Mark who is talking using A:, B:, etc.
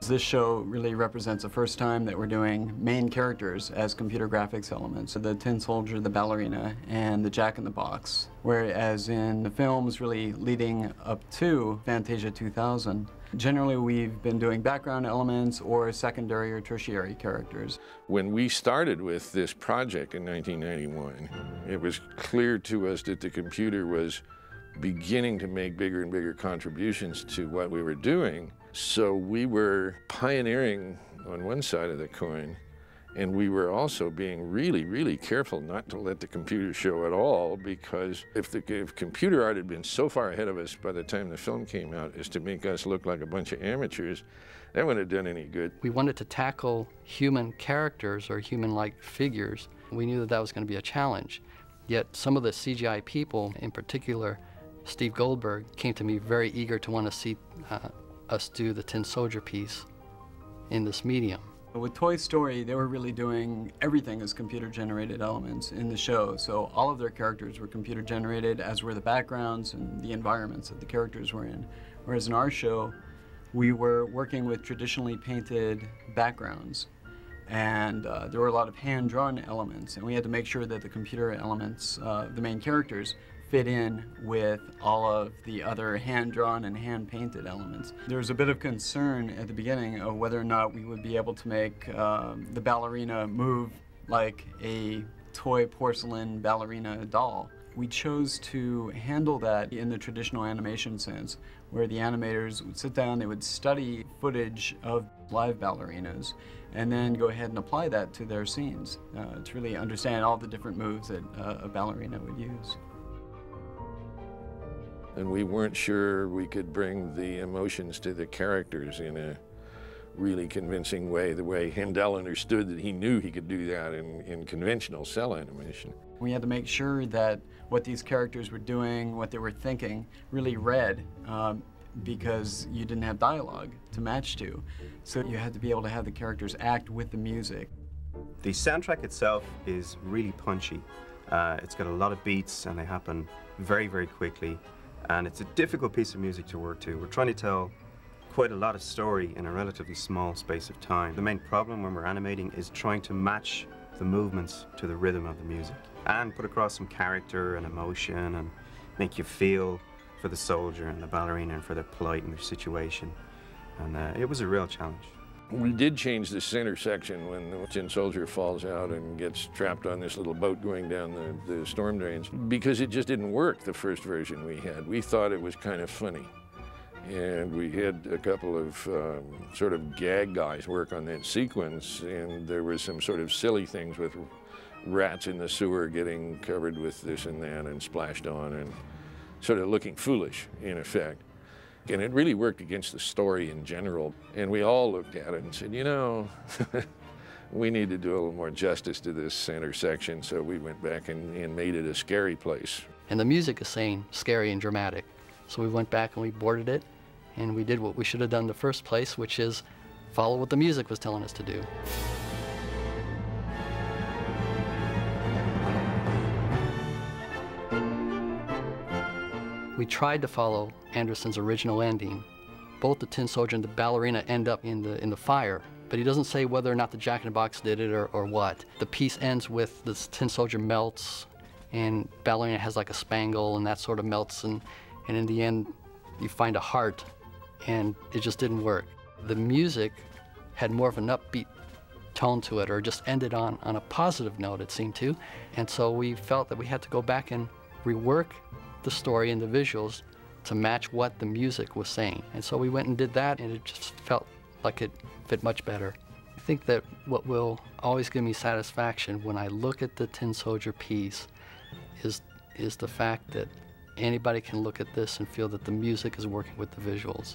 A: This show really represents the first time that we're doing main characters as computer graphics elements. So the Tin Soldier, the Ballerina, and the Jack-in-the-Box. Whereas in the films really leading up to Fantasia 2000, generally we've been doing background elements or secondary or tertiary characters.
B: When we started with this project in 1991, it was clear to us that the computer was beginning to make bigger and bigger contributions to what we were doing. So we were pioneering on one side of the coin, and we were also being really, really careful not to let the computer show at all, because if computer art had been so far ahead of us by the time the film came out as to make us look like a bunch of amateurs, that wouldn't have done any good.
C: We wanted to tackle human characters or human-like figures. We knew that that was going to be a challenge. Yet some of the CGI people, in particular Steve Goldberg, came to me very eager to want to see us do the Tin Soldier piece in this medium.
A: With Toy Story, they were really doing everything as computer-generated elements in the show. So all of their characters were computer-generated, as were the backgrounds and the environments that the characters were in. Whereas in our show, we were working with traditionally painted backgrounds. And there were a lot of hand-drawn elements, and we had to make sure that the computer elements, the main characters, fit in with all of the other hand-drawn and hand-painted elements. There was a bit of concern at the beginning of whether or not we would be able to make the ballerina move like a toy porcelain ballerina doll. We chose to handle that in the traditional animation sense, where the animators would sit down, they would study footage of live ballerinas, and then go ahead and apply that to their scenes to really understand all the different moves that a ballerina would use.
B: And we weren't sure we could bring the emotions to the characters in a really convincing way, the way Handel understood that he knew he could do that in conventional cell animation.
A: We had to make sure that what these characters were doing, what they were thinking, really read, because you didn't have dialogue to match to. So you had to be able to have the characters act with the music.
D: The soundtrack itself is really punchy. It's got a lot of beats, and they happen very, very quickly. And it's a difficult piece of music to work to. We're trying to tell quite a lot of story in a relatively small space of time. The main problem when we're animating is trying to match the movements to the rhythm of the music and put across some character and emotion and make you feel for the soldier and the ballerina and for their plight and their situation. And it was a real challenge.
B: We did change the center section when the Tin Soldier falls out and gets trapped on this little boat going down the storm drains, because it just didn't work, the first version we had. We thought it was kind of funny. And we had a couple of sort of gag guys work on that sequence, and there was some sort of silly things with rats in the sewer getting covered with this and that and splashed on and sort of looking foolish, in effect. And it really worked against the story in general. And we all looked at it and said, you know, we need to do a little more justice to this center section. So we went back and made it a scary place.
C: And the music is saying scary and dramatic. So we went back and we boarded it, and we did what we should have done in the first place, which is follow what the music was telling us to do. We tried to follow Anderson's original ending. Both the Tin Soldier and the ballerina end up in the fire, but he doesn't say whether or not the Jack-in-the-Box did it or what. The piece ends with the Tin Soldier melts, and ballerina has like a spangle, and that sort of melts, and in the end, you find a heart, and it just didn't work. The music had more of an upbeat tone to it, or just ended on a positive note, it seemed to, and so we felt that we had to go back and rework the story and the visuals to match what the music was saying. And so we went and did that, and it just felt like it fit much better. I think that what will always give me satisfaction when I look at the Tin Soldier piece is the fact that anybody can look at this and feel that the music is working with the visuals.